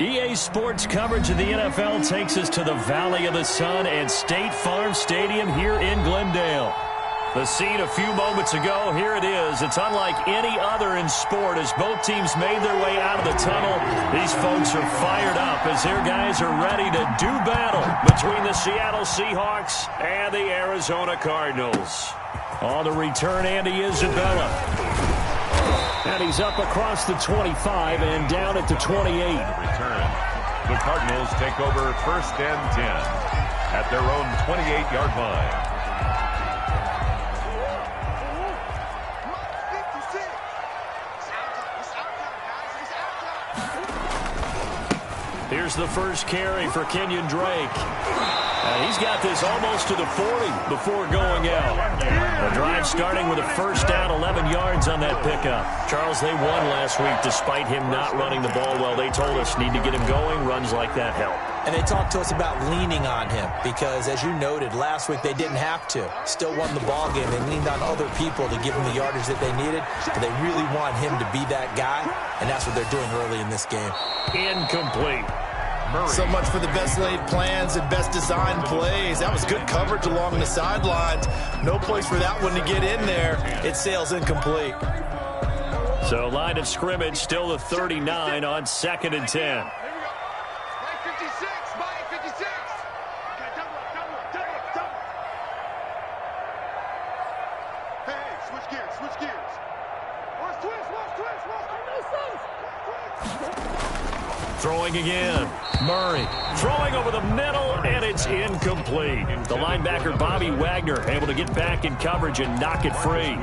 EA Sports coverage of the NFL takes us to the Valley of the Sun and State Farm Stadium here in Glendale. The scene a few moments ago, here it is. It's unlike any other in sport as both teams made their way out of the tunnel. These folks are fired up as their guys are ready to do battle between the Seattle Seahawks and the Arizona Cardinals. On the return, Andy Isabella. And he's up across the 25 and down at the 28. Return. The Cardinals take over 1st and 10 at their own 28-yard line. Here's the first carry for Kenyon Drake. He's got this almost to the 40 before going out. The drive starting with a first down, 11 yards on that pickup. Charles, they won last week despite him not running the ball well. They told us need to get him going. Runs like that help. And they talked to us about leaning on him because, as you noted, last week they didn't have to. Still won the ball game. They leaned on other people to give him the yardage that they needed, but they really want him to be that guy, and that's what they're doing early in this game. Incomplete. So much for the best laid plans and best designed plays. That was good coverage along the sidelines. No place for that one to get in there. It sails incomplete. So line of scrimmage still the 39 on 2nd and 10. Throwing again. Murray throwing over the middle, and it's incomplete. The linebacker, Bobby Wagner, able to get back in coverage and knock it free.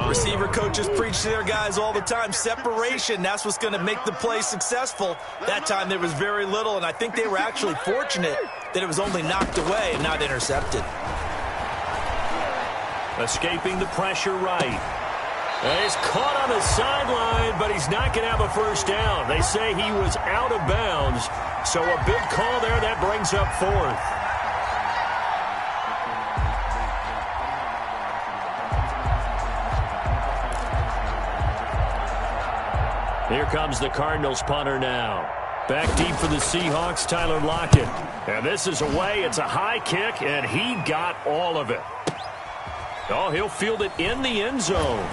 Receiver coaches preach to their guys all the time. Separation, that's what's going to make the play successful. That time there was very little, and I think they were actually fortunate that it was only knocked away and not intercepted. Escaping the pressure right. He's caught on the sideline, but he's not going to have a first down. They say he was out of bounds, so a big call there that brings up 4th. Here comes the Cardinals punter now. Back deep for the Seahawks, Tyler Lockett. And this is away. It's a high kick, and he got all of it. Oh, he'll field it in the end zone.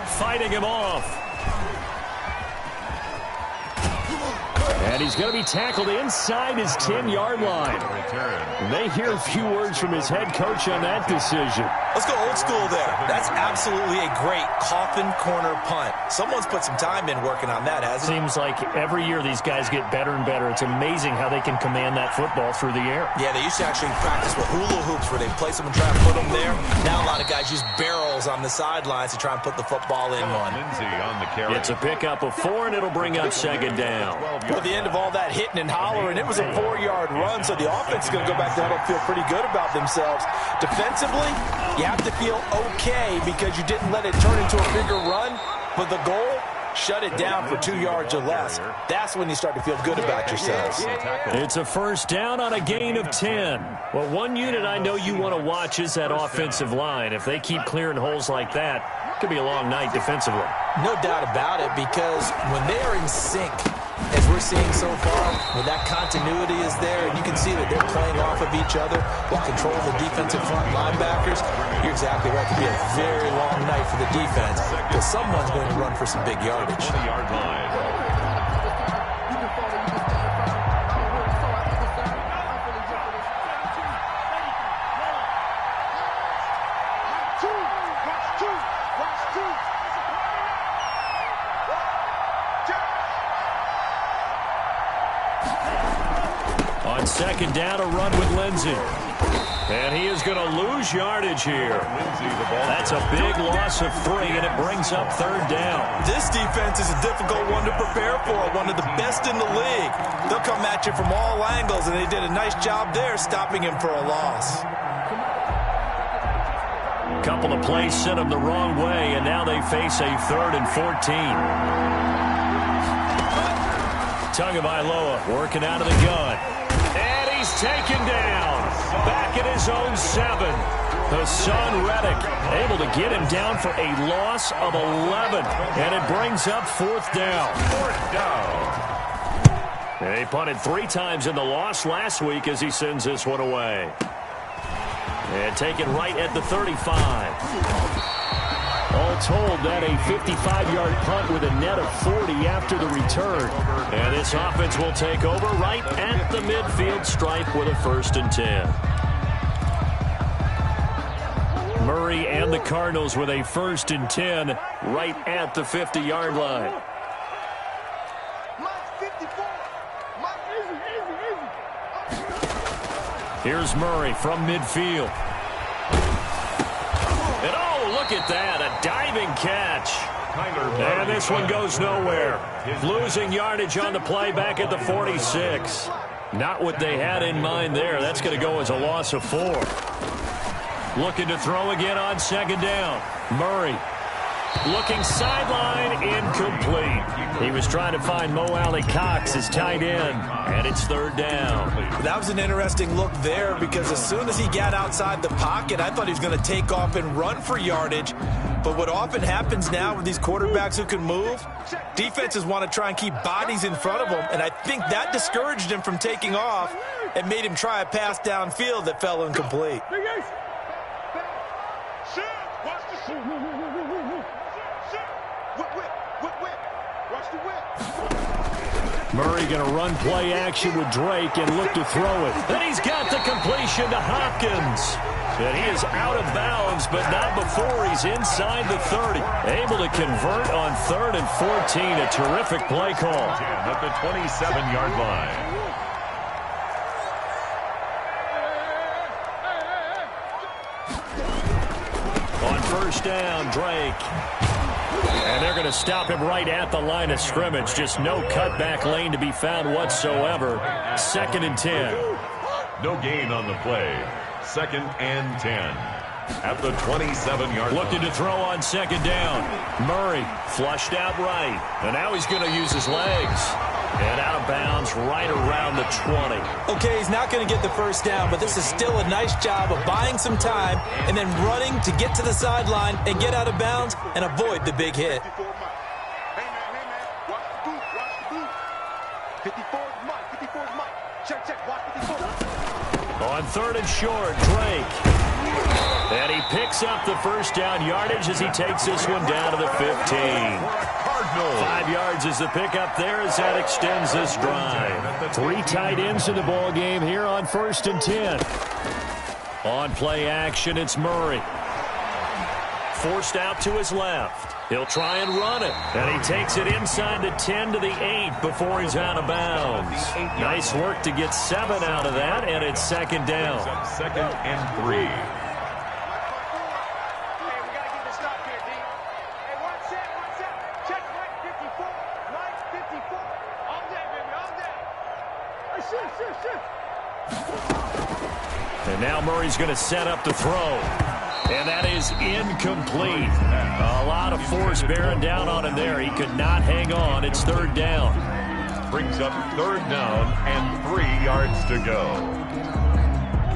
Fighting him off. And he's going to be tackled inside his 10-yard line. And they hear a few words from his head coach on that decision. Let's go old school there. That's absolutely a great coffin corner punt. Someone's put some time in working on that, hasn't it? Seems like every year these guys get better and better. It's amazing how they can command that football through the air. Yeah, they used to actually practice with hula hoops where they place them and try to put them there. Now a lot of guys use barrels on the sidelines to try and put the football in one. It's a pickup of 4, and it'll bring up 2nd down. At the end of all that hitting and hollering, it was a 4-yard run, so the offense is going to go back down and feel pretty good about themselves. Defensively, you have to feel okay because you didn't let it turn into a bigger run, but the goal, shut it down for 2 yards or less. That's when you start to feel good about yourselves. It's a first down on a gain of 10. Well, one unit I know you want to watch is that offensive line. If they keep clearing holes like that, it could be a long night defensively. No doubt about it, because when they are in sync, as we're seeing so far, when that continuity is there, and you can see that they're playing off of each other while controlling the defensive front linebackers, you're exactly right. It could be a very long night for the defense because someone's going to run for some big yardage. 20-yard line. On 2nd down, a run with Lindsey. And he is going to lose yardage here. That's a big loss of 3, and it brings up 3rd down. This defense is a difficult one to prepare for, one of the best in the league. They'll come at you from all angles, and they did a nice job there stopping him for a loss. A couple of plays sent him the wrong way, and now they face a 3rd and 14. Tagovailoa working out of the gun. And he's taken down. Back at his own 7. Hassan Reddick able to get him down for a loss of 11. And it brings up 4th down. 4th down. He punted 3 times in the loss last week as he sends this one away. And taken right at the 35. All told, that a 55-yard punt with a net of 40 after the return. And this offense will take over right at the midfield stripe with a 1st and 10. Murray and the Cardinals with a 1st and 10 right at the 50-yard line. Here's Murray from midfield. And oh, look at that, a diving catch. And this one goes nowhere. Losing yardage on the play back at the 46. Not what they had in mind there. That's going to go as a loss of 4. Looking to throw again on 2nd down. Murray looking sideline, incomplete. He was trying to find Mo Alley-Cox, his tight end, and it's 3rd down. That was an interesting look there because as soon as he got outside the pocket, I thought he was going to take off and run for yardage. But what often happens now with these quarterbacks who can move, defenses want to try and keep bodies in front of them, and I think that discouraged him from taking off and made him try a pass downfield that fell incomplete. Murray going to run play action with Drake and look to throw it. Then he's got the completion to Hopkins. And he is out of bounds, but not before he's inside the 30. Able to convert on 3rd and 14. A terrific play call. At the 27-yard line. On 1st down, Drake. And they're going to stop him right at the line of scrimmage. Just no cutback lane to be found whatsoever. 2nd and 10. No gain on the play. 2nd and 10. At the 27-yard line. Looking to throw on 2nd down. Murray flushed out right. And now he's going to use his legs. And out of bounds right around the 20. Okay, he's not going to get the 1st down, but this is still a nice job of buying some time and then running to get to the sideline and get out of bounds and avoid the big hit. On 3rd and short, Drake. And he picks up the 1st down yardage as he takes this one down to the 15. 5 yards is the pickup there as that extends this drive. 3 tight ends in the ball game here on 1st and 10. On play action, it's Murray. Forced out to his left. He'll try and run it. And he takes it inside the 10 to the 8 before he's out of bounds. Nice work to get 7 out of that, and it's 2nd down. 2nd and 3. And now Murray's going to set up to throw. And that is incomplete. A lot of force bearing down on him there. He could not hang on. It's 3rd down. Brings up 3rd down and 3 yards to go.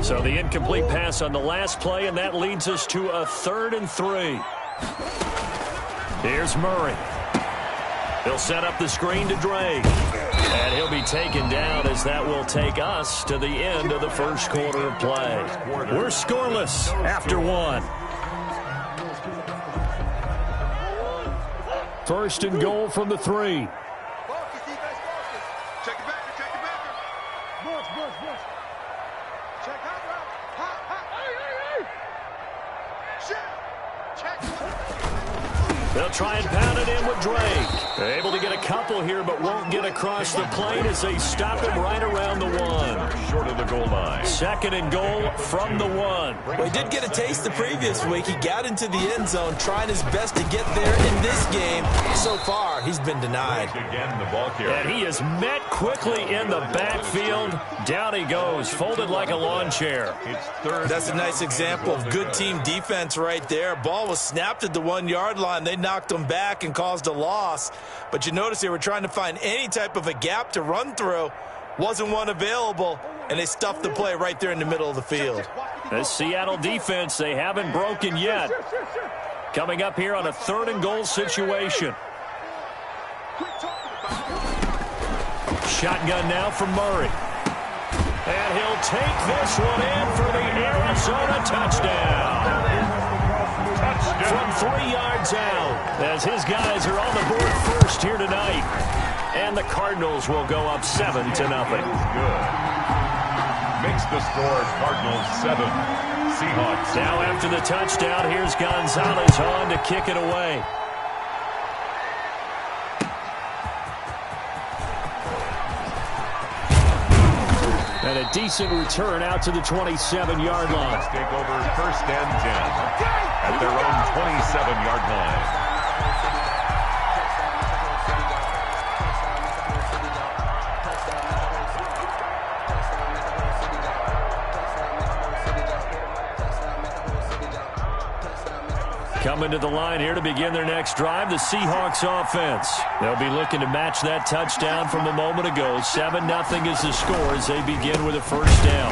So the incomplete pass on the last play, and that leads us to a 3rd and 3. Here's Murray. He'll set up the screen to Drake. And he'll be taken down as that will take us to the end of the 1st quarter of play. We're scoreless after 1. 1st and goal from the 3. They'll try and pound it in with Drake. They're able to get a couple here, but won't get across the plane as they stop him right around the 1. Short of the goal line. 2nd and goal from the 1. Well, he did get a taste the previous week. He got into the end zone, trying his best to get there in this game. So far, he's been denied. Again, the ball carrier. And he is met quickly in the backfield. Down he goes, folded like a lawn chair. It's 3rd. That's a nice example of good team defense right there. Ball was snapped at the 1-yard line. They knocked him back and caused a loss. But you notice they were trying to find any type of a gap to run through. Wasn't one available, and they stuffed the play right there in the middle of the field. This Seattle defense, they haven't broken yet. Coming up here on a 3rd and goal situation. Shotgun now from Murray. And he'll take this one in for the Arizona touchdown. From 3 yards out, as his guys are on the board first here tonight. And the Cardinals will go up 7-0. Good. Makes the score Cardinals 7. Seahawks. Now after the touchdown, here's Gonzalez on to kick it away. And a decent return out to the 27-yard line. Let's take over 1st and 10 at their own 27-yard line. Coming to the line here to begin their next drive, the Seahawks offense. They'll be looking to match that touchdown from a moment ago. 7-0 is the score as they begin with a first down.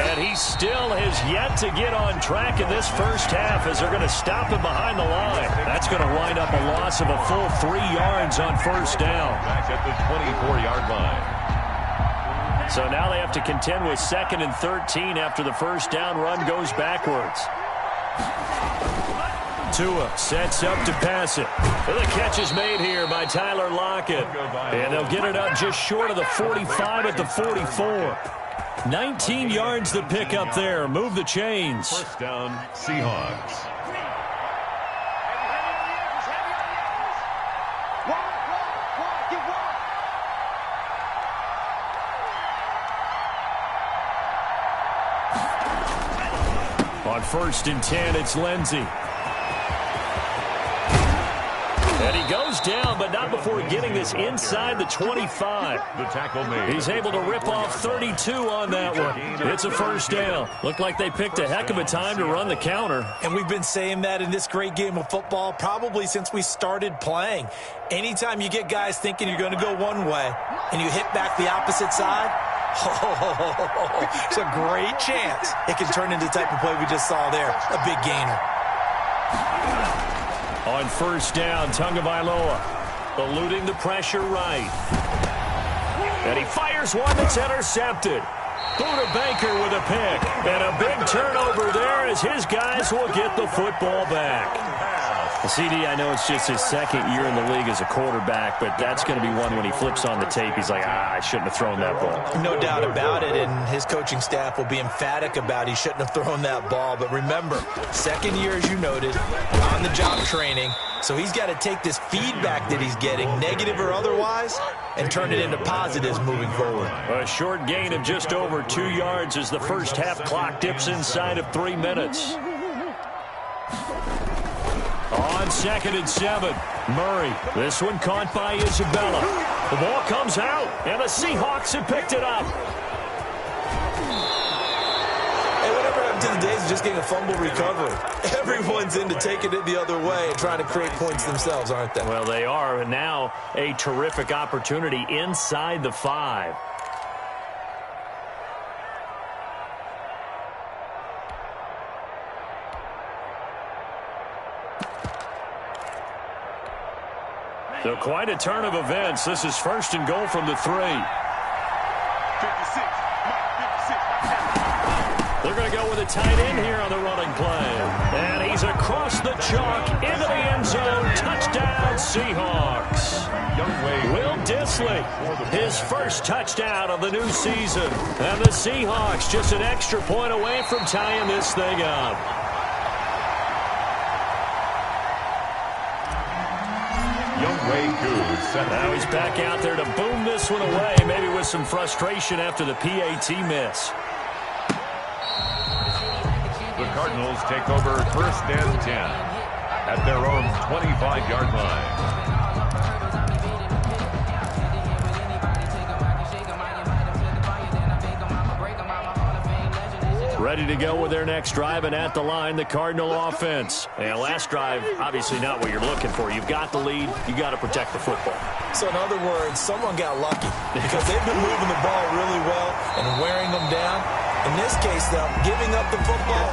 And he still has yet to get on track in this first half as they're going to stop him behind the line. That's going to wind up a loss of a full 3 yards on first down. Back at the 24-yard line. So now they have to contend with 2nd and 13 after the first down run goes backwards. Tua sets up to pass it. Well, the catch is made here by Tyler Lockett. And they'll get it up just short of the 45 at the 44. 19 yards to pick up there. Move the chains. First down, Seahawks. On 1st and 10, it's Lindsey. And he goes down, but not before getting this inside the 25. The tackle made. He's able to rip off 32 on that one. It's a first down. Looked like they picked a heck of a time to run the counter. And we've been saying that in this great game of football probably since we started playing. Anytime you get guys thinking you're going to go one way and you hit back the opposite side, it's a great chance it can turn into the type of play we just saw there, a big gainer. On first down, Tagovailoa eluding the pressure right. And he fires one that's intercepted. Buda Baker with a pick. And a big turnover there as his guys will get the football back. CD, I know it's just his 2nd year in the league as a quarterback, but that's going to be one when he flips on the tape. He's like, I shouldn't have thrown that ball. No doubt about it, and his coaching staff will be emphatic about he shouldn't have thrown that ball. But remember, 2nd year, as you noted, on-the-job training. So he's got to take this feedback that he's getting, negative or otherwise, and turn it into positives moving forward. A short gain of just over 2 yards as the first half clock dips inside of 3 minutes. On 2nd and 7, Murray. This one caught by Isabella. The ball comes out, and the Seahawks have picked it up. Hey, whatever happened to the days of just getting a fumble recovery? Everyone's into taking it the other way and trying to create points themselves, aren't they? Well, they are, and now a terrific opportunity inside the 5. So quite a turn of events. This is 1st and goal from the 3. They're going to go with a tight end here on the running play. And he's across the chalk into the end zone. Touchdown, Seahawks. Will Dissly, his first touchdown of the new season. And the Seahawks just an extra point away from tying this thing up. Now he's back out there to boom this one away, maybe with some frustration after the PAT miss. The Cardinals take over 1st and 10 at their own 25-yard line. Ready to go with their next drive, and at the line, the Cardinal offense. And last drive, obviously not what you're looking for. You've got the lead. You got to protect the football. So in other words, someone got lucky because they've been moving the ball really well and wearing them down. In this case, though, giving up the football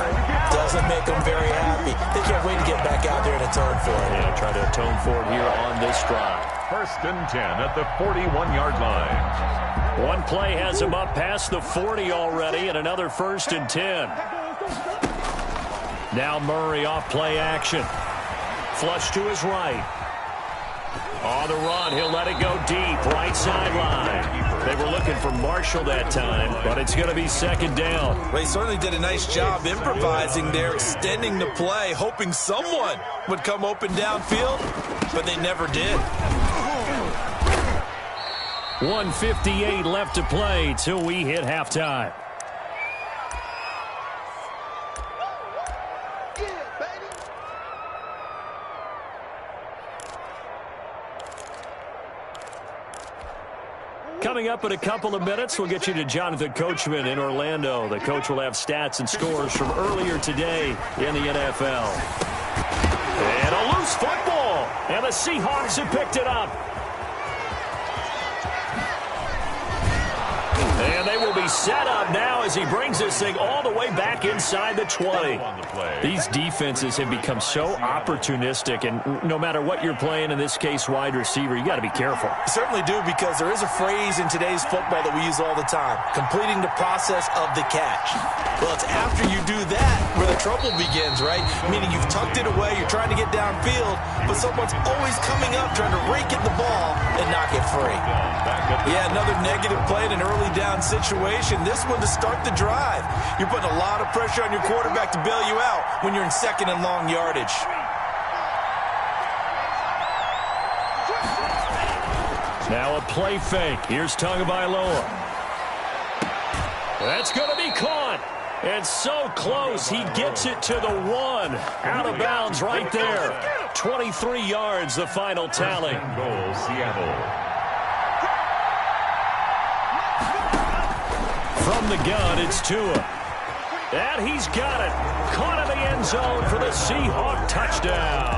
doesn't make them very happy. They can't wait to get back out there and atone for it. Yeah, try to atone for it here on this drive. First and 10 at the 41-yard line. One play has him up past the 40 already, and another first and 10. Now Murray off play action. Flush to his right. On the run, he'll let it go deep, right sideline. They were looking for Marshall that time, but it's going to be second down. They certainly did a nice job improvising there, extending the play, hoping someone would come open downfield, but they never did. 1:58 left to play till we hit halftime. Coming up in a couple of minutes, we'll get you to Jonathan Coachman in Orlando. The coach will have stats and scores from earlier today in the NFL. And a loose football, and the Seahawks have picked it up. And they will be set up now as he brings this thing all the way back inside the 20. These defenses have become so opportunistic, and no matter what you're playing, in this case wide receiver, you got to be careful. You certainly do, because there is a phrase in today's football that we use all the time: completing the process of the catch. Well, it's after you do that where the trouble begins, right? Meaning you've tucked it away, you're trying to get downfield, but someone's always coming up trying to rake at the ball and knock it free. Yeah, another negative play in an early down situation. This one to start the drive. You're putting a lot of pressure on your quarterback to bail you out when you're in second and long yardage. Now a play fake. Here's Tagovailoa. That's going to be caught. And so close, he gets it to the 1. Out of bounds right there. 23 yards, the final tally. Goal, Seattle. From the gun, it's Tua. And he's got it. Caught in the end zone for the Seahawk touchdown.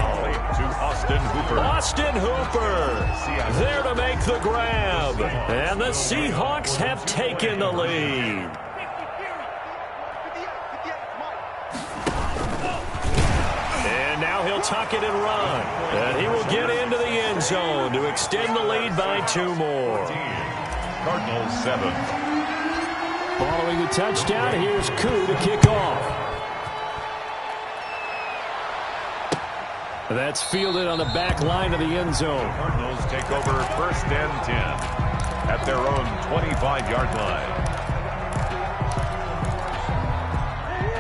To Austin Hooper. Austin Hooper there to make the grab. And the Seahawks have taken the lead. And now he'll tuck it and run. And he will get into the end zone to extend the lead by 2 more. Cardinals 7. Following the touchdown, here's Koo to kick off. That's fielded on the back line of the end zone. Cardinals take over first and 10 at their own 25-yard line.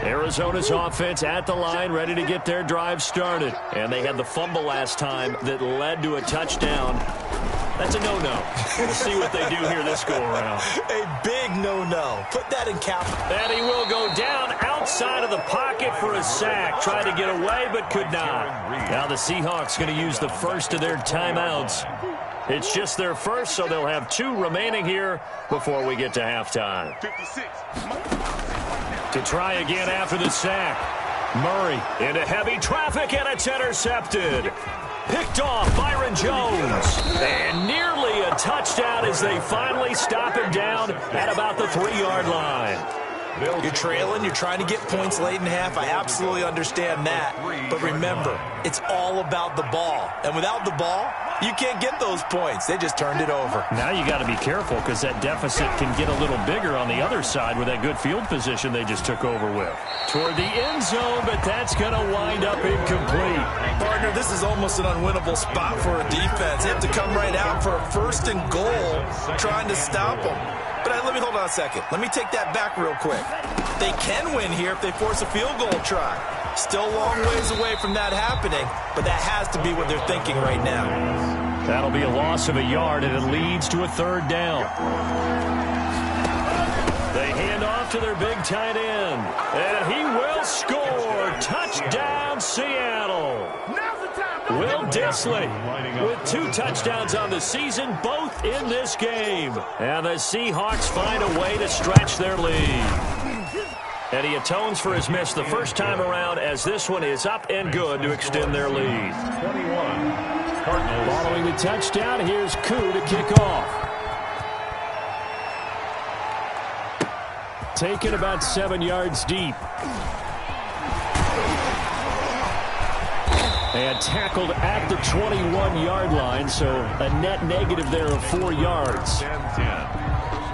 Arizona's offense at the line, ready to get their drive started. And they had the fumble last time that led to a touchdown. That's a no-no. We'll see what they do here this go-around. A big no-no. Put that in cap. And he will go down outside of the pocket for a sack. Tried to get away, but could not. Now the Seahawks going to use the first of their timeouts. It's just their first, so they'll have 2 remaining here before we get to halftime. To try again after the sack. Murray into heavy traffic, and it's intercepted. Picked off Byron Jones. And nearly a touchdown as they finally stop him down at about the 3-yard line. You're trailing, you're trying to get points late in half. I absolutely understand that. But remember, it's all about the ball. And without the ball, you can't get those points. They just turned it over. Now you got to be careful, because that deficit can get a little bigger on the other side with that good field position they just took over with. Toward the end zone, but that's going to wind up incomplete. Partner, this is almost an unwinnable spot for a defense. They have to come right out for a first and goal, trying to stop them. But let me hold on a second. Let me take that back real quick. They can win here if they force a field goal try. Still a long ways away from that happening, but that has to be what they're thinking right now. That'll be a loss of a yard, and it leads to a 3rd down. They hand off to their big tight end, and he will score. Touchdown, Seattle. Will Dissly with 2 touchdowns on the season, both in this game. And the Seahawks find a way to stretch their lead. And he atones for his miss the first time around, as this one is up and good to extend their lead. 21. Cardinals. Following the touchdown, here's Koo to kick off. Taken about 7 yards deep. And tackled at the 21-yard line, so a net negative there of 4 yards. 10-10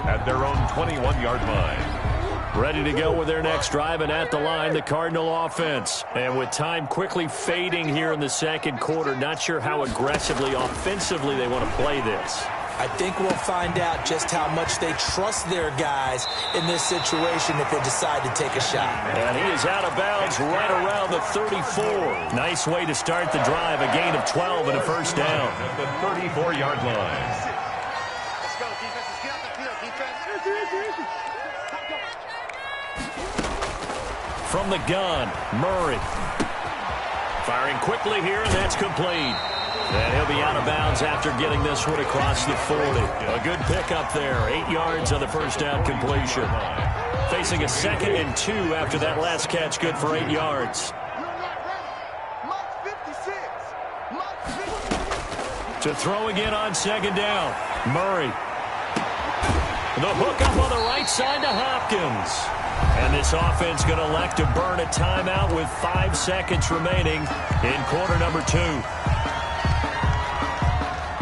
at their own 21-yard line. Ready to go with their next drive, and at the line, the Cardinal offense. And with time quickly fading here in the second quarter, not sure how aggressively, offensively they want to play this. I think we'll find out just how much they trust their guys in this situation if they decide to take a shot. And he is out of bounds right around the 34. Nice way to start the drive, a gain of 12 and a first down. At the 34-yard line. Let's go, defense. Get out the field, defense. From the gun, Murray. Firing quickly here, and that's complete. And he'll be out of bounds after getting this one across the 40. A good pickup there, 8 yards on the first down completion. Facing a 2nd and 2 after that last catch, good for 8 yards. To throw again on 2nd down, Murray. The hook up on the right side to Hopkins. And this offense going to elect to burn a timeout with 5 seconds remaining in quarter number 2.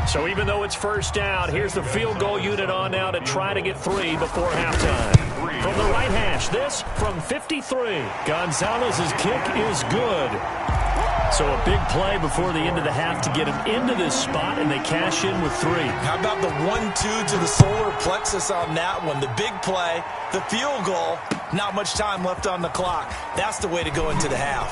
So even though it's first down, here's the field goal unit on now to try to get 3 before halftime. From the right hash, this from 53. Gonzalez's kick is good. So a big play before the end of the half to get him into this spot, and they cash in with 3. How about the 1-2 to the solar plexus on that one? The big play, the field goal, not much time left on the clock. That's the way to go into the half.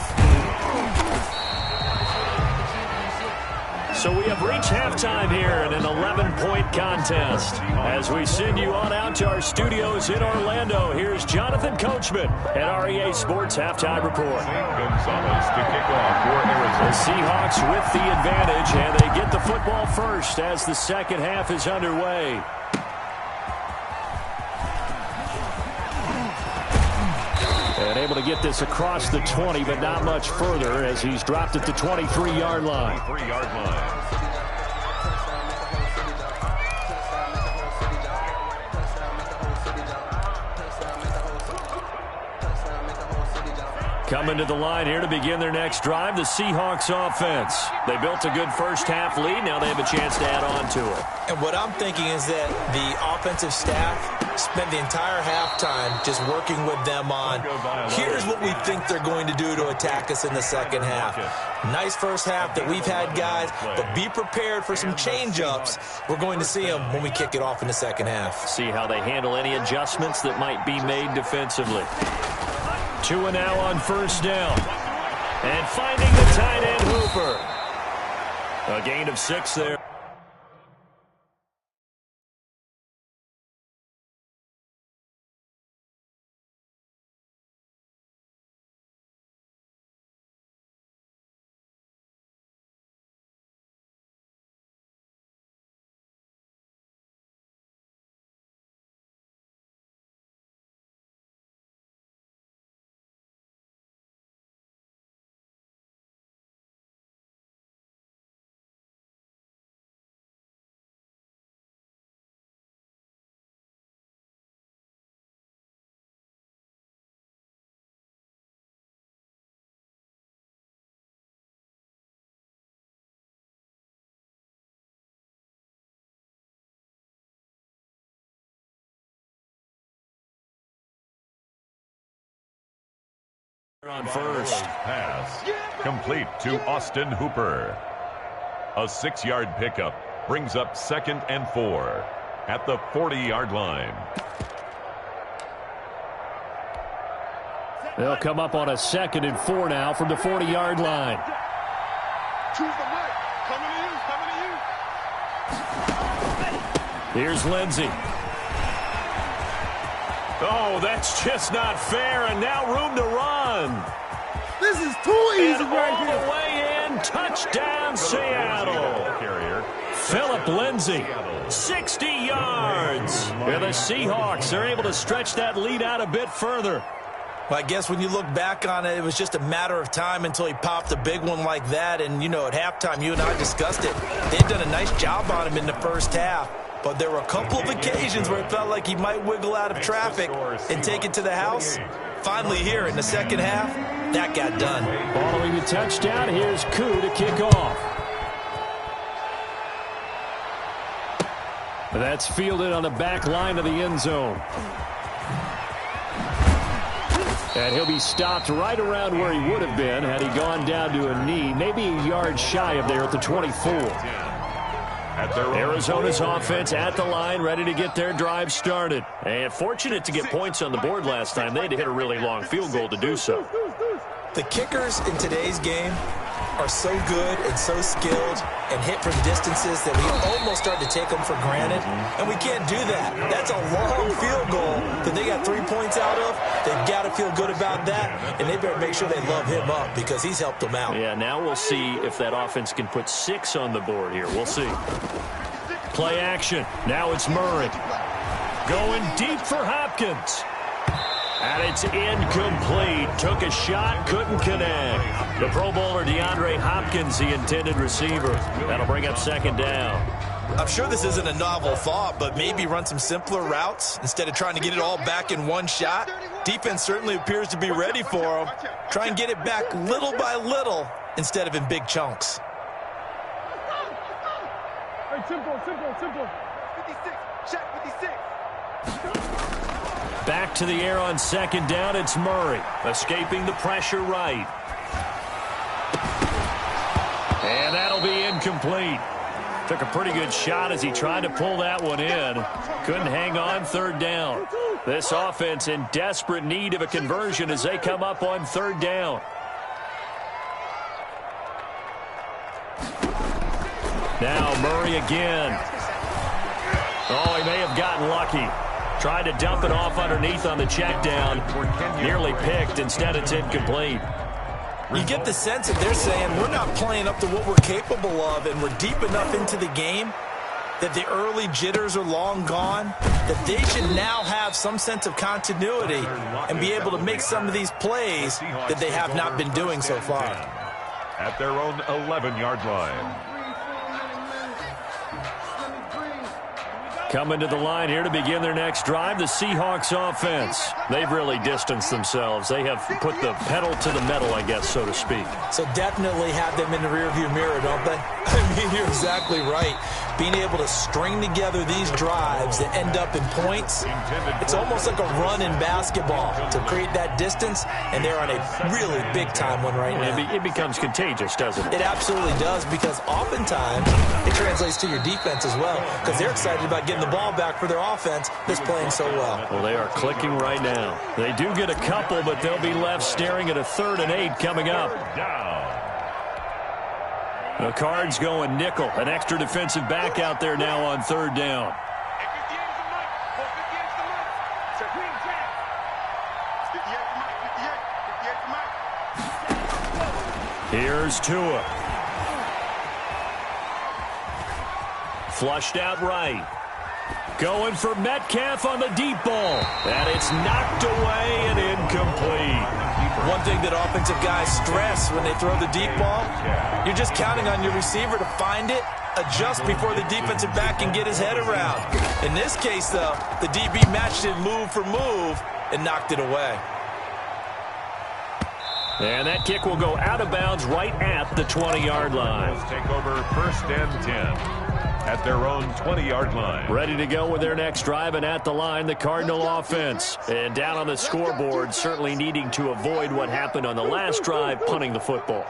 So we have reached halftime here in an 11-point contest. As we send you on out to our studios in Orlando, here's Jonathan Coachman at REA Sports Halftime Report. Gonzalez to kick off for Arizona. The Seahawks with the advantage, and they get the football first as the second half is underway. And able to get this across the 20, but not much further as he's dropped at the 23-yard line. 23-yard line. Coming to the line here to begin their next drive, the Seahawks offense. They built a good first half lead. Now they have a chance to add on to it. And what I'm thinking is that the offensive staff spent the entire halftime just working with them on, here's what we think they're going to do to attack us in the second half. Nice first half that we've had, guys, but be prepared for some change-ups. We're going to see them when we kick it off in the second half. See how they handle any adjustments that might be made defensively. 2 and now on first down. And finding the tight end Hooper. A gain of 6 there. On first. Pass complete to Austin Hooper. A 6-yard pickup brings up 2nd and 4 at the 40-yard line. They'll come up on a 2nd and 4 now from the 40-yard line. Choose the right. Coming to you. Here's Lindsey. Oh, that's just not fair, and now room to run. This is too easy and right all here. the way in, touchdown Seattle. Philip Lindsey, 60 yards. And the Seahawks are able to stretch that lead out a bit further. Well, I guess when you look back on it, it was just a matter of time until he popped a big one like that. And, you know, at halftime, you and I discussed it. They'd done a nice job on him in the first half. But there were a couple of occasions where it felt like he might wiggle out of traffic and take it to the house. finally here in the second half, that got done. Following the touchdown, here's Koo to kick off. That's fielded on the back line of the end zone. And he'll be stopped right around where he would have been had he gone down to a knee, maybe a yard shy of there at the 24. Arizona's offense at the line, ready to get their drive started. And fortunate to get points on the board last time. They had to hit a really long field goal to do so. The kickers in today's game are so good and so skilled and hit from distances that we almost start to take them for granted, and we can't do that. That's a long field goal that they got 3 points out of. They've got to feel good about that, and they better make sure they love him up because he's helped them out. Yeah, now we'll see if that offense can put 6 on the board here. We'll see. Play action. Now it's Murray. Going deep for Hopkins. And it's incomplete. Took a shot, couldn't connect. The Pro Bowler DeAndre Hopkins, the intended receiver. That'll bring up second down. I'm sure this isn't a novel thought, but maybe run some simpler routes instead of trying to get it all back in one shot. Defense certainly appears to be ready for him. Try and get it back little by little instead of in big chunks. Hey, simple. 56. Check 56. Back to the air on second down. It's Murray escaping the pressure right. And that'll be incomplete. Took a pretty good shot as he tried to pull that one in. Couldn't hang on third down. This offense in desperate need of a conversion as they come up on third down. Now Murray again. Oh, he may have gotten lucky. Tried to dump it off underneath on the check down. Nearly picked. Instead, it's incomplete. You get the sense that they're saying we're not playing up to what we're capable of, and we're deep enough into the game that the early jitters are long gone, that they should now have some sense of continuity and be able to make some of these plays that they have not been doing so far. At their own 11-yard line. Coming to the line here to begin their next drive, the Seahawks offense. They've really distanced themselves. They have put the pedal to the metal, I guess, so to speak. So definitely have them in the rearview mirror, don't they? I mean, you're exactly right. Being able to string together these drives that end up in points, it's almost like a run in basketball to create that distance, and they're on a really big-time one right now. It becomes contagious, doesn't it? It absolutely does, because oftentimes it translates to your defense as well, because they're excited about getting the ball back for their offense that's playing so well. Well, they are clicking right now. They do get a couple, but they'll be left staring at a 3rd and 8 coming up. The Cards going nickel. An extra defensive back out there now on 3rd down. Here's Tua. Flushed out right. Going for Metcalf on the deep ball. And it's knocked away and incomplete. One thing that offensive guys stress when they throw the deep ball, you're just counting on your receiver to find it, adjust before the defensive back can get his head around. In this case, though, the DB matched it move for move and knocked it away. And that kick will go out of bounds right at the 20-yard line. Take over 1st and 10 at their own 20-yard line. Ready to go with their next drive, and at the line, the Cardinal offense. And down on the scoreboard, certainly needing to avoid what happened on the last drive, punting the football.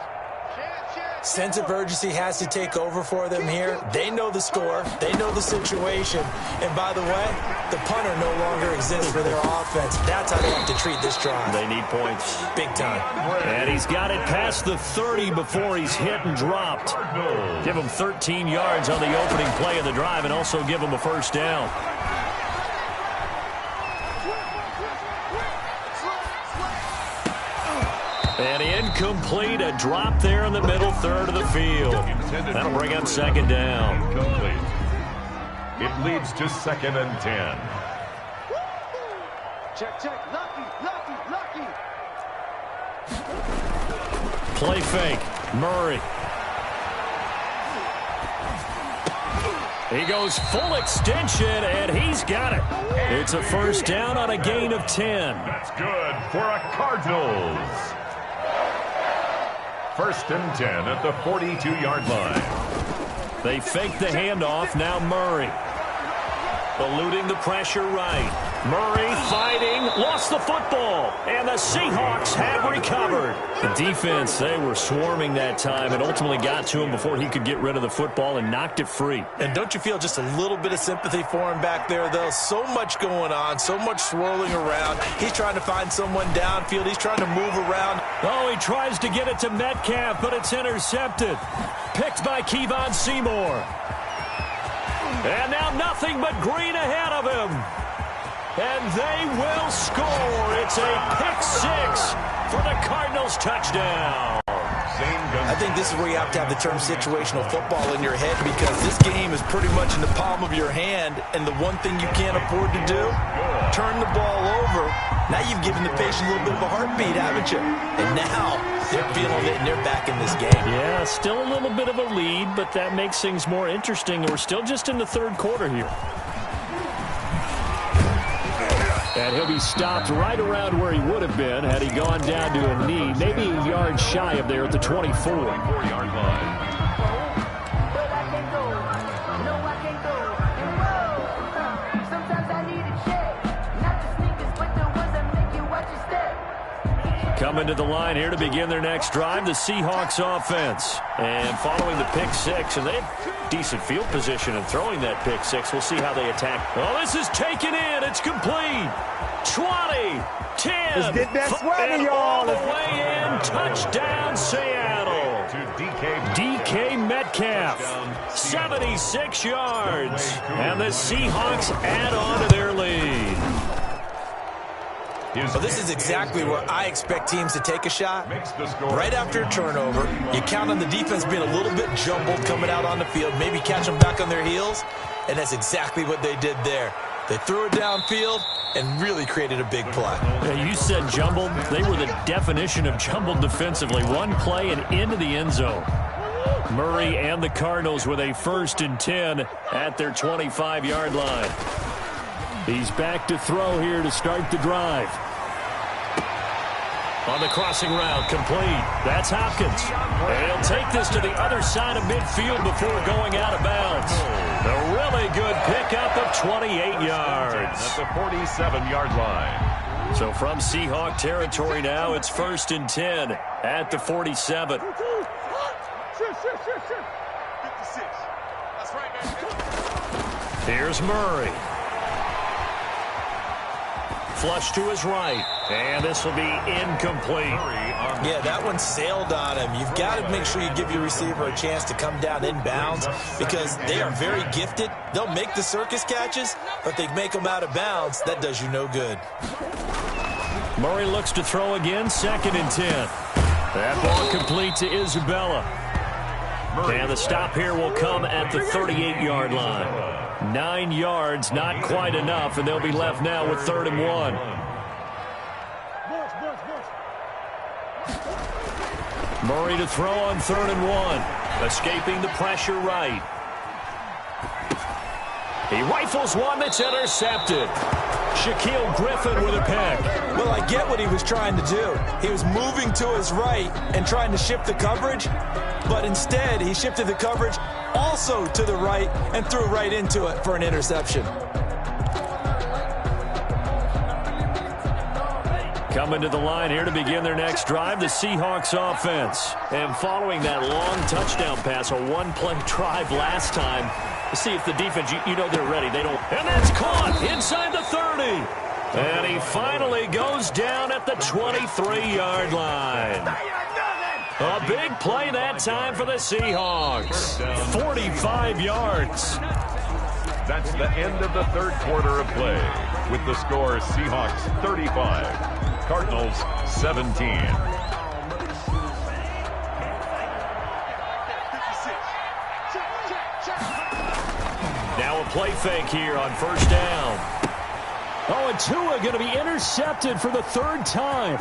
Sense of urgency has to take over for them here. They know the score. They know the situation. And by the way, the punter no longer exists for their offense. That's how they have to treat this drive. They need points. Big time. And he's got it past the 30 before he's hit and dropped. Give him 13 yards on the opening play of the drive and also give him a 1st down. And incomplete, a drop there in the middle 3rd of the field. That'll bring up 2nd down. Complete. It leads to 2nd and 10. Check. Lucky. Play fake. Murray. He goes full extension, and he's got it. It's a first down on a gain of 10. That's good for a Cardinals. First and 10 at the 42-yard line. They fake the handoff. Now Murray. Eluding the pressure right. Murray fighting, lost the football, and the Seahawks have recovered. The defense, they were swarming that time and ultimately got to him before he could get rid of the football and knocked it free. And don't you feel just a little bit of sympathy for him back there, though? So much going on, so much swirling around. He's trying to find someone downfield. He's trying to move around. Oh, he tries to get it to Metcalf, but it's intercepted. Picked by Kevon Seymour. And now nothing but green ahead of him. And they will score. It's a pick-6 for the Cardinals touchdown. I think this is where you have to have the term situational football in your head, because this game is pretty much in the palm of your hand, and the one thing you can't afford to do, turn the ball over. Now you've given the patient a little bit of a heartbeat, haven't you? And now they're feeling it, and they're back in this game. Yeah, still a little bit of a lead, but that makes things more interesting. We're still just in the third quarter here. And he'll be stopped right around where he would have been had he gone down to a knee, maybe a yard shy of there at the 24-yard line. Coming to the line here to begin their next drive, the Seahawks offense. And following the pick-6, and they have decent field position in throwing that pick-6. We'll see how they attack. Oh, this is taken in. It's complete. 20, 10. Let's get that swagger, y'all. All the way in. Touchdown, Seattle. DK Metcalf, 76 yards. And the Seahawks add on to their lead. Well, this is exactly where I expect teams to take a shot. Right after a turnover, you count on the defense being a little bit jumbled coming out on the field, maybe catch them back on their heels, and that's exactly what they did there. They threw it downfield and really created a big play. Yeah, you said jumbled. They were the definition of jumbled defensively. One play and into the end zone. Murray and the Cardinals with a 1st and 10 at their 25-yard line. He's back to throw here to start the drive. On the crossing route, complete. That's Hopkins. And he'll take this to the other side of midfield before going out of bounds. A really good pickup of 28 yards. At the 47-yard line. So from Seahawk territory now, it's 1st and 10 at the 47. Here's Murray. Flush to his right, and this will be incomplete. Yeah, that one sailed on him. You've got to make sure you give your receiver a chance to come down inbounds, because they are very gifted. They'll make the circus catches, but they make them out of bounds. That does you no good. Murray looks to throw again, 2nd and 10. That ball complete to Isabella. And the stop here will come at the 38-yard line. 9 yards, not quite enough, and they'll be left now with 3rd and 1. Murray to throw on 3rd and 1. Escaping the pressure right. He rifles one that's intercepted. Shaquille Griffin with a pick. Well, I get what he was trying to do. He was moving to his right and trying to shift the coverage, but instead he shifted the coverage also to the right and threw right into it for an interception. Coming to the line here to begin their next drive, the Seahawks offense. And following that long touchdown pass, a one-play drive last time, to see if the defense, you know they're ready. They don't. And that's caught inside the 30. And he finally goes down at the 23-yard line. A big play that time for the Seahawks. 45 yards. That's the end of the third quarter of play, with the score Seahawks 35, Cardinals 17. Now a play fake here on 1st down. Oh, and Tua going to be intercepted for the 3rd time.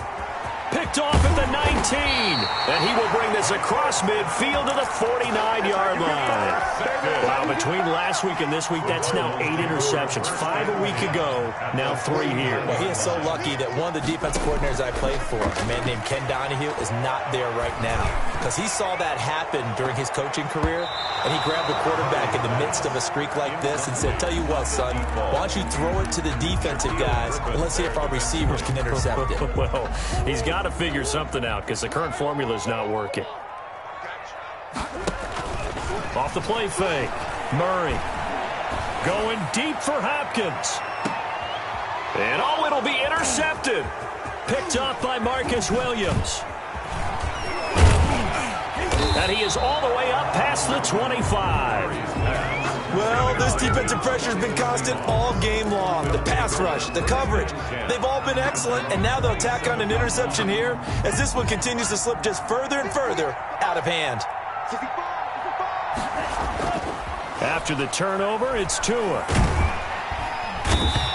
Picked off at the 19. And he will bring this across midfield to the 49-yard line. Wow, between last week and this week, that's now 8 interceptions. 5 a week ago, now 3 here. Well, he is so lucky that one of the defense coordinators I played for, a man named Ken Donahue, is not there right now. Because he saw that happen during his coaching career, and he grabbed the quarterback in the midst of a streak like this and said, tell you what, son, why don't you throw it to the defensive guys, and let's see if our receivers can intercept it. Well, he's got to figure something out because the current formula is not working. Off the play fake. Murray going deep for Hopkins. And oh, it'll be intercepted. Picked off by Marcus Williams. And he is all the way up past the 25. Well, this defensive pressure has been constant all game long. The pass rush, the coverage, they've all been excellent, and now they'll tack on an interception here as this one continues to slip just further and further out of hand. After the turnover, it's Tua.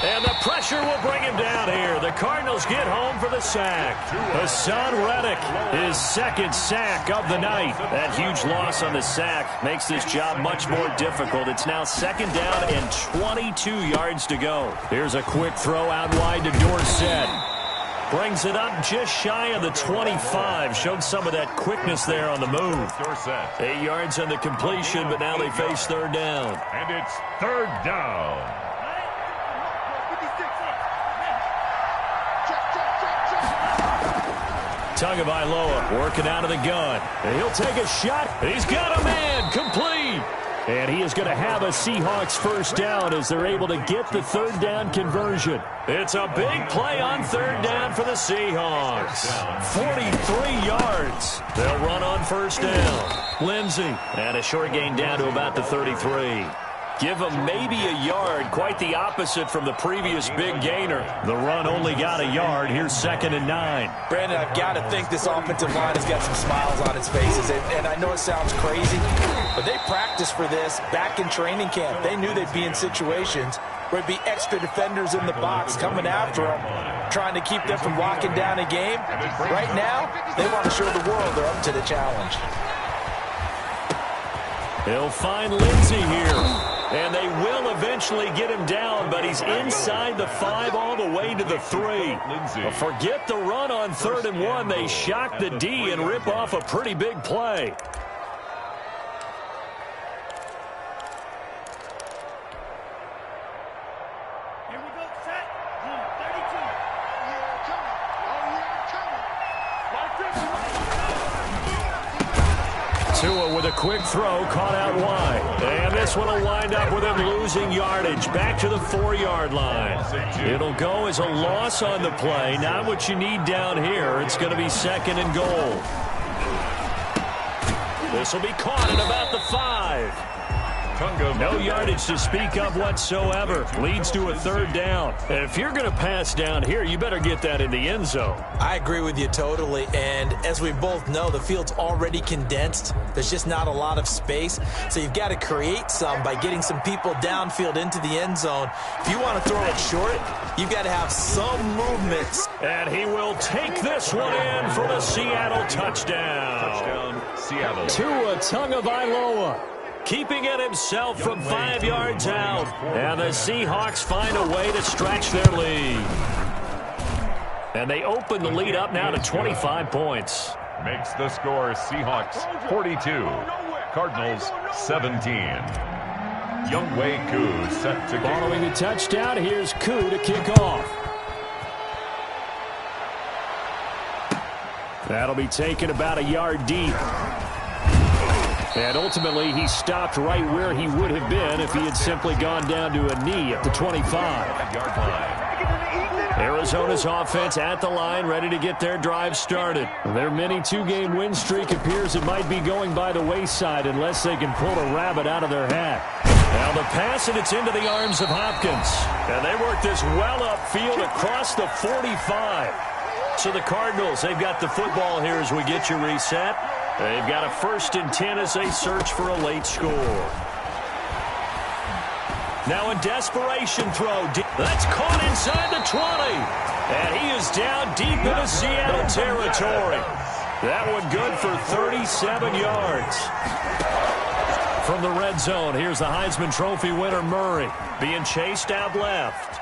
And the pressure will bring him down here. The Cardinals get home for the sack. Hassan Reddick, his second sack of the night. That huge loss on the sack makes this job much more difficult. It's now 2nd down and 22 yards to go. Here's a quick throw out wide to Dorsett. Brings it up just shy of the 25. Showed some of that quickness there on the move. 8 yards on the completion, but now they face 3rd down. And it's 3rd down. Tagovailoa working out of the gun. And he'll take a shot. He's got a man. Complete. And he is going to have a Seahawks 1st down as they're able to get the 3rd down conversion. It's a big play on 3rd down for the Seahawks. 43 yards. They'll run on 1st down. Lindsey. And a short gain down to about the 33. Give him maybe a yard. Quite the opposite from the previous big gainer. The run only got a yard. Here's 2nd and 9. Brandon, I've got to think this offensive line has got some smiles on its faces. And I know it sounds crazy, but they practiced for this back in training camp. They knew they'd be in situations where it'd be extra defenders in the box coming after them, trying to keep them from locking down a game. Right now, they want to show the world they're up to the challenge. They'll find Lindsey here. And they will eventually get him down, but he's inside the 5 all the way to the 3. But forget the run on 3rd and 1. They shock the D and rip off a pretty big play. Here we go, set. 32. Tua with a quick throw, caught out wide. And this one will wind up with him losing yardage back to the 4-yard line. It'll go as a loss on the play. Not what you need down here. It's going to be 2nd and goal. This will be caught at about the 5. No yardage to speak of whatsoever. Leads to a 3rd down. And if you're going to pass down here, you better get that in the end zone. I agree with you totally. And as we both know, the field's already condensed. There's just not a lot of space. So you've got to create some by getting some people downfield into the end zone. If you want to throw it short, you've got to have some movements. And he will take this one in for the Seattle touchdown. Seattle. Tua Tagovailoa. Keeping it himself from 5 yards out. And the Seahawks find a way to stretch their lead. And they open the lead up now to 25 points. Makes the score Seahawks 42, Cardinals 17. Younghoe Koo set to kick. Following the touchdown, here's Koo to kick off. That'll be taken about a yard deep. And ultimately, he stopped right where he would have been if he had simply gone down to a knee at the 25-yard line. Arizona's offense at the line, ready to get their drive started. Their mini 2-game win streak appears it might be going by the wayside unless they can pull a rabbit out of their hat. Now the pass, and it's into the arms of Hopkins. And they work this well upfield across the 45. So the Cardinals, they've got the football here as we get you reset. They've got a 1st and 10 as they search for a late score. Now a desperation throw. That's caught inside the 20. And he is down deep into Seattle territory. That one good for 37 yards. From the red zone, here's the Heisman Trophy winner, Murray, being chased out left.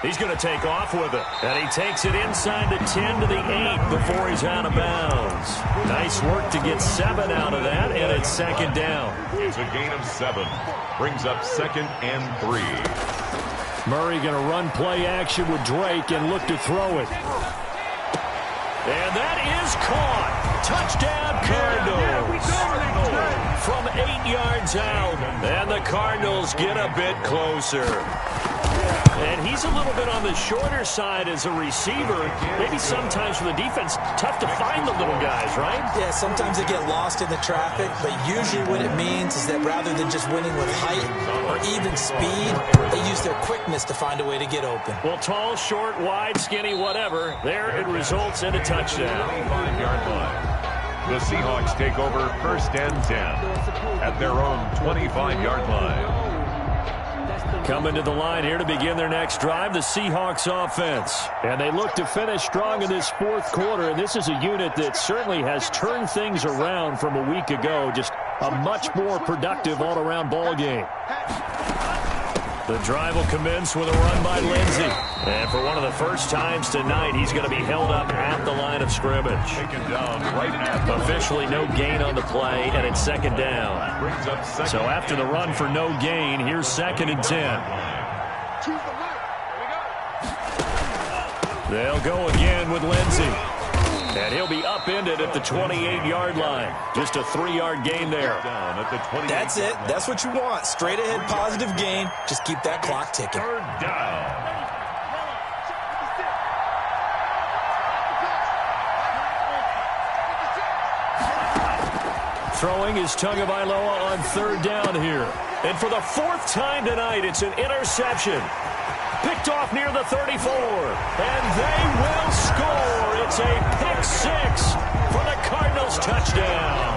He's going to take off with it, and he takes it inside the 10 to the 8 before he's out of bounds. Nice work to get 7 out of that, and it's second down. It's a gain of 7. Brings up 2nd and 3. Murray going to run play action with Drake and look to throw it. And that is caught. Touchdown, Cardinals. From 8 yards out, and the Cardinals get a bit closer. And he's a little bit on the shorter side as a receiver. Maybe sometimes for the defense, tough to find the little guys, right? Yeah, sometimes they get lost in the traffic, but usually what it means is that rather than just winning with height or even speed, they use their quickness to find a way to get open. Well, tall, short, wide, skinny, whatever, there it results in a touchdown. 25-yard line. The Seahawks take over 1st and 10 at their own 25-yard line. Coming to the line here to begin their next drive, the Seahawks offense. And they look to finish strong in this 4th quarter, and this is a unit that certainly has turned things around from a week ago. Just a much more productive all-around ball game. The drive will commence with a run by Lindsey. And for one of the first times tonight, he's going to be held up at the line of scrimmage. Taken down right at the Officially no gain on the play, and it's second down. brings up 2nd. So after the run for no gain, here's 2nd and 10. They'll go again with Lindsey. And he'll be upended at the 28-yard line. Just a 3-yard gain there. Down at the 28. That's it. That's what you want. Straight ahead positive gain. Just keep that clock ticking. 3rd down. Throwing is Tagovailoa on 3rd down here. And for the 4th time tonight, it's an interception. Picked off near the 34. And they will score. It's a pick 6 for the Cardinals touchdown.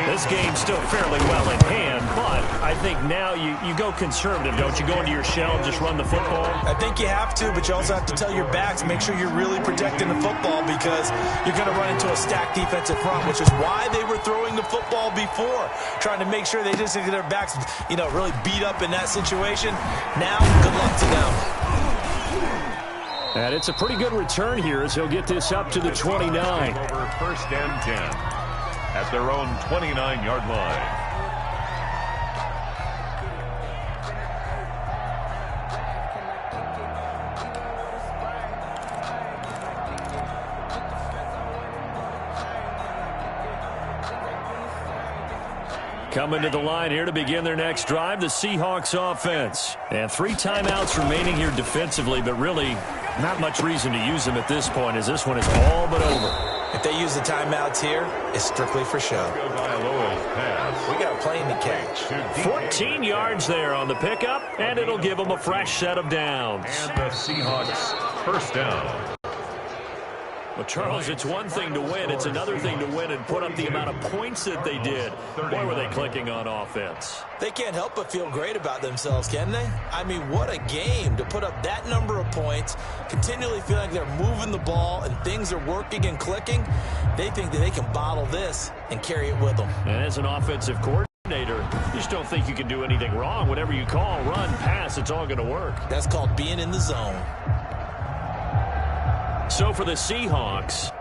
This game's still fairly well in hand, but I think now you go conservative, don't you? Go into your shell and just run the football? I think you have to, but you also have to tell your backs, make sure you're really protecting the football because you're going to run into a stacked defensive front, which is why they were throwing the football before, trying to make sure they just get their backs, really beat up in that situation. Now, good luck to them. And it's a pretty good return here as he'll get this up to the 29. Over 1st and 10 at their own 29-yard line. Coming to the line here to begin their next drive, the Seahawks offense. And 3 timeouts remaining here defensively, but really not much reason to use them at this point as this one is all but over. If they use the timeouts here, it's strictly for show. We got a plane to catch. 14 yards there on the pickup, and it'll give them a fresh set of downs. And the Seahawks 1st down. Well, Charles, it's one thing to win. It's another thing to win and put up the amount of points that they did. Boy, were they clicking on offense. They can't help but feel great about themselves, can they? I mean, what a game to put up that number of points, continually feel like they're moving the ball and things are working and clicking. They think that they can bottle this and carry it with them. And as an offensive coordinator, you just don't think you can do anything wrong. Whatever you call, run, pass, it's all going to work. That's called being in the zone. So for the Seahawks,